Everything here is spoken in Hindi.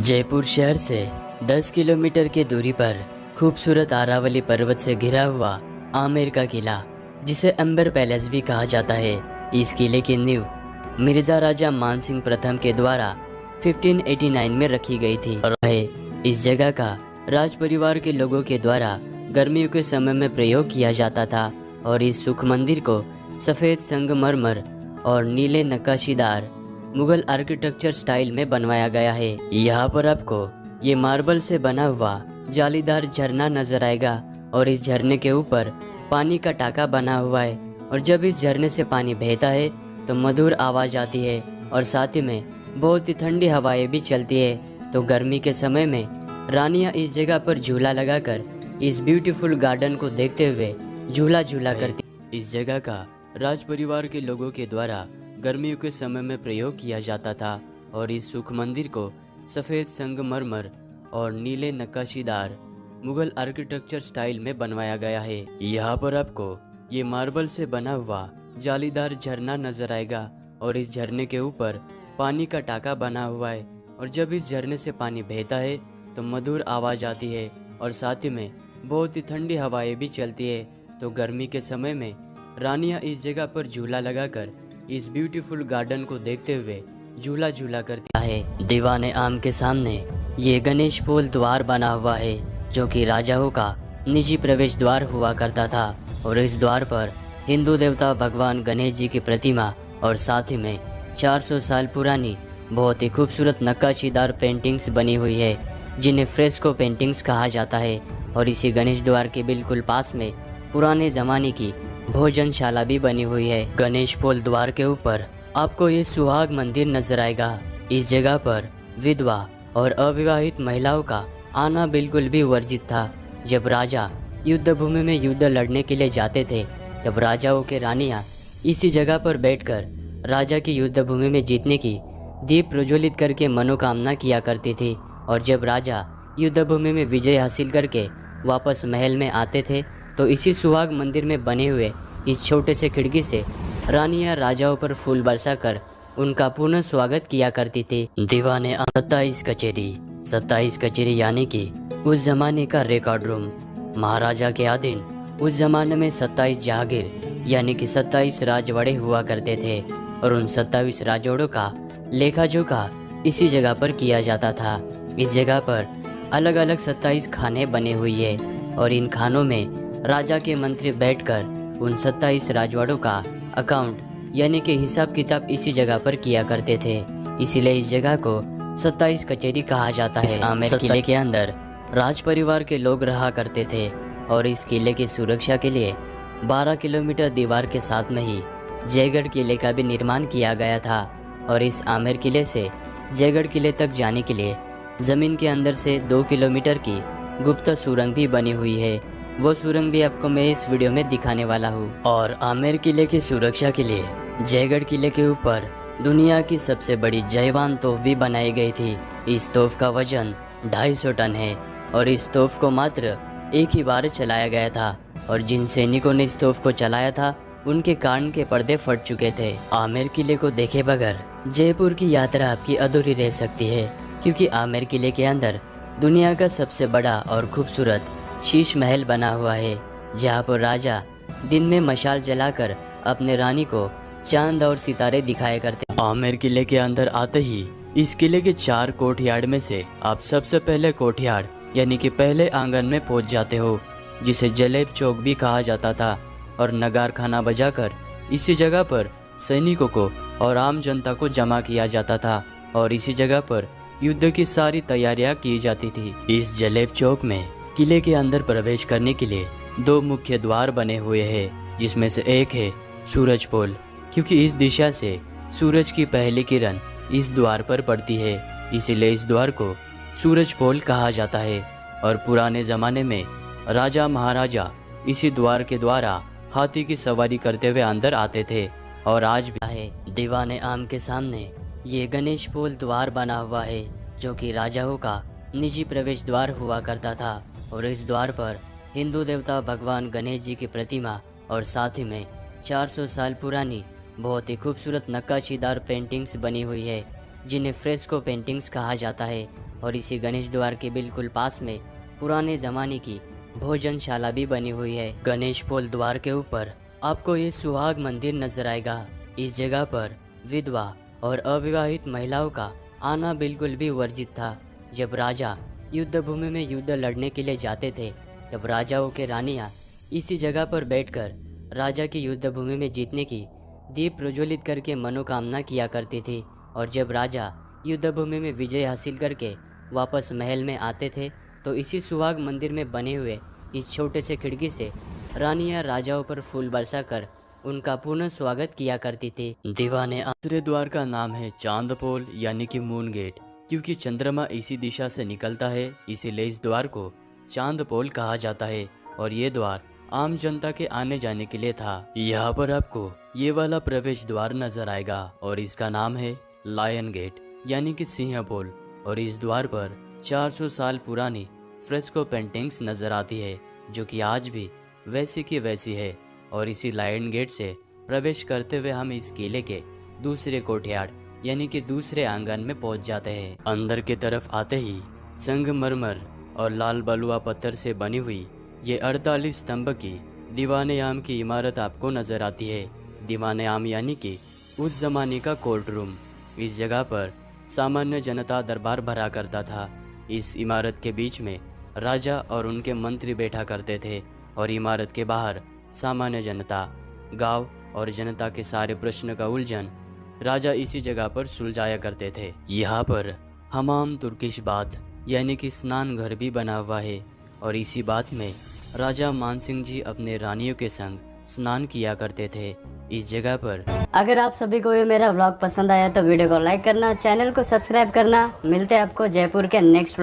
जयपुर शहर से 10 किलोमीटर की दूरी पर खूबसूरत आरावली पर्वत से घिरा हुआ आमेर का किला, जिसे अंबर पैलेस भी कहा जाता है। इस किले की नींव मिर्जा राजा मानसिंह प्रथम के द्वारा 1589 में रखी गई थी और इस जगह का राज परिवार के लोगों के द्वारा गर्मियों के समय में प्रयोग किया जाता था। और इस सुख मंदिर को सफ़ेद संगमरमर और नीले नक्काशीदार मुगल आर्किटेक्चर स्टाइल में बनवाया गया है। यहाँ पर आपको ये मार्बल से बना हुआ जालीदार झरना नजर आएगा और इस झरने के ऊपर पानी का टाका बना हुआ है और जब इस झरने से पानी बहता है तो मधुर आवाज़ आती है और साथ ही में बहुत ही ठंडी हवाएं भी चलती है। तो गर्मी के समय में रानियाँ इस जगह पर झूला लगाकर इस ब्यूटीफुल गार्डन को देखते हुए झूला झूला करती। इस जगह का राज परिवार के लोगों के द्वारा गर्मियों के समय में प्रयोग किया जाता था और इस सुख मंदिर को सफ़ेद संगमरमर और नीले नक्काशीदार मुगल आर्किटेक्चर स्टाइल में बनवाया गया है। यहाँ पर आपको ये मार्बल से बना हुआ जालीदार झरना नजर आएगा और इस झरने के ऊपर पानी का टाका बना हुआ है और जब इस झरने से पानी बहता है तो मधुर आवाज़ आती है और साथ ही में बहुत ही ठंडी हवाएं भी चलती है। तो गर्मी के समय में रानियाँ इस जगह पर झूला लगाकर इस ब्यूटीफुल गार्डन को देखते हुए झूला झूला करती है। दीवाने आम के सामने ये गणेश पोल द्वार बना हुआ है, जो कि राजाओं का निजी प्रवेश द्वार हुआ करता था और इस द्वार पर हिंदू देवता भगवान गणेश जी की प्रतिमा और साथ ही में 400 साल पुरानी बहुत ही खूबसूरत नक्काशीदार पेंटिंग्स बनी हुई है, जिन्हें फ्रेस्को पेंटिंग्स कहा जाता है। और इसी गणेश द्वार के बिल्कुल पास में पुराने ज़माने की भोजनशाला भी बनी हुई है। गणेश पोल द्वार के ऊपर आपको ये सुहाग मंदिर नजर आएगा। इस जगह पर विधवा और अविवाहित महिलाओं का आना बिल्कुल भी वर्जित था। जब राजा युद्ध भूमि में युद्ध लड़ने के लिए जाते थे तब राजाओं के रानियां इसी जगह पर बैठकर राजा की युद्ध भूमि में जीतने की दीप प्रज्वलित करके मनोकामना किया करती थी। और जब राजा युद्ध भूमि में विजय हासिल करके वापस महल में आते थे तो इसी सुहाग मंदिर में बने हुए इस छोटे से खिड़की से रानियां राजाओं पर फूल बरसाकर उनका पुनः स्वागत किया करती थी। दीवाने 27 कचेरी यानी कि उस जमाने का रिकॉर्ड रूम। महाराजा के अधीन उस जमाने में 27 जहागीर यानी कि 27 राजवाड़े हुआ करते थे और उन 27 राजवाड़ों का लेखा जोखा इसी जगह पर किया जाता था। इस जगह पर अलग अलग 27 खाने बने हुई है और इन खानों में राजा के मंत्री बैठकर उन 27 राजवाड़ों का अकाउंट यानी कि हिसाब किताब इसी जगह पर किया करते थे। इसीलिए इस जगह को 27 कचेरी कहा जाता है। आमेर किले के अंदर राज परिवार के लोग रहा करते थे और इस किले की सुरक्षा के लिए 12 किलोमीटर दीवार के साथ में ही जयगढ़ किले का भी निर्माण किया गया था। और इस आमेर किले से जयगढ़ किले तक जाने के लिए ज़मीन के अंदर से 2 किलोमीटर की गुप्त सुरंग भी बनी हुई है। वो सुरंग भी आपको मैं इस वीडियो में दिखाने वाला हूँ। और आमेर किले की सुरक्षा के लिए जयगढ़ किले के ऊपर दुनिया की सबसे बड़ी जयवान तोप भी बनाई गई थी। इस तोप का वजन 250 टन है और इस तोप को मात्र एक ही बार चलाया गया था और जिन सैनिकों ने इस तोप को चलाया था उनके कान के पर्दे फट चुके थे। आमेर किले को देखे बगैर जयपुर की यात्रा आपकी अधूरी रह सकती है, क्योंकि आमेर किले के अंदर दुनिया का सबसे बड़ा और खूबसूरत शीश महल बना हुआ है, जहाँ पर राजा दिन में मशाल जलाकर अपने रानी को चांद और सितारे दिखाया करते। आमेर किले के अंदर आते ही इस किले के 4 कोर्टयार्ड में से आप सबसे पहले कोर्टयार्ड यानी कि पहले आंगन में पहुंच जाते हो, जिसे जलेब चौक भी कहा जाता था। और नगार खाना बजाकर इसी जगह पर सैनिकों को और आम जनता को जमा किया जाता था और इसी जगह पर युद्ध की सारी तैयारियां की जाती थी। इस जलेब चौक में किले के अंदर प्रवेश करने के लिए 2 मुख्य द्वार बने हुए हैं, जिसमें से एक है सूरज पोल, क्योंकि इस दिशा से सूरज की पहली किरण इस द्वार पर पड़ती है, इसीलिए इस द्वार को सूरज पोल कहा जाता है। और पुराने ज़माने में राजा महाराजा इसी द्वार के द्वारा हाथी की सवारी करते हुए अंदर आते थे और आज भी है। दीवाने आम के सामने ये गणेश पोल द्वार बना हुआ है, जो कि राजाओं का निजी प्रवेश द्वार हुआ करता था। और इस द्वार पर हिंदू देवता भगवान गणेश जी की प्रतिमा और साथ ही में 400 साल पुरानी बहुत ही खूबसूरत नक्काशीदार पेंटिंग्स बनी हुई है, जिन्हें फ्रेस्को पेंटिंग्स कहा जाता है। और इसी गणेश द्वार के बिल्कुल पास में पुराने ज़माने की भोजनशाला भी बनी हुई है। गणेश पोल द्वार के ऊपर आपको ये सुहाग मंदिर नजर आएगा। इस जगह पर विधवा और अविवाहित महिलाओं का आना बिल्कुल भी वर्जित था। जब राजा युद्ध भूमि में युद्ध लड़ने के लिए जाते थे, तब राजाओं के रानियां इसी जगह पर बैठकर राजा की युद्ध भूमि में जीतने की दीप प्रज्वलित करके मनोकामना किया करती थी। और जब राजा युद्ध भूमि में विजय हासिल करके वापस महल में आते थे, तो इसी सुहाग मंदिर में बने हुए इस छोटे से खिड़की से रानियां राजाओं पर फूल बरसाकर उनका पुनः स्वागत किया करती थी। दीवाने दूसरे द्वार का नाम है चांद पोल यानी कि मून गेट, क्योंकि चंद्रमा इसी दिशा से निकलता है, इसीलिए इस द्वार को चांद पोल कहा जाता है। और ये द्वार आम जनता के आने जाने के लिए था। यहाँ पर आपको ये वाला प्रवेश द्वार नजर आएगा और इसका नाम है लायन गेट यानी कि सिंह पोल। और इस द्वार पर 400 साल पुरानी फ्रेस्को पेंटिंग्स नजर आती है, जो कि आज भी वैसी की वैसी है। और इसी लायन गेट से प्रवेश करते हुए हम इस किले के दूसरे कोठयार्ड यानी कि दूसरे आंगन में पहुंच जाते हैं। अंदर की तरफ आते ही संगमरमर और लाल बलुआ पत्थर से बनी हुई ये 48 स्तंभ की दीवाने आम की इमारत आपको नजर आती है। दीवाने आम यानी कि उस जमाने का कोर्ट रूम। इस जगह पर सामान्य जनता दरबार भरा करता था। इस इमारत के बीच में राजा और उनके मंत्री बैठा करते थे और इमारत के बाहर सामान्य जनता, गांव और जनता के सारे प्रश्न का उलझन राजा इसी जगह पर सुलझाया करते थे। यहाँ पर हमाम तुर्किश बाथ यानी कि स्नान घर भी बना हुआ है और इसी बात में राजा मानसिंह जी अपने रानियों के संग स्नान किया करते थे। इस जगह पर अगर आप सभी को ये मेरा व्लॉग पसंद आया तो वीडियो को लाइक करना, चैनल को सब्सक्राइब करना। मिलते हैं आपको जयपुर के नेक्स्ट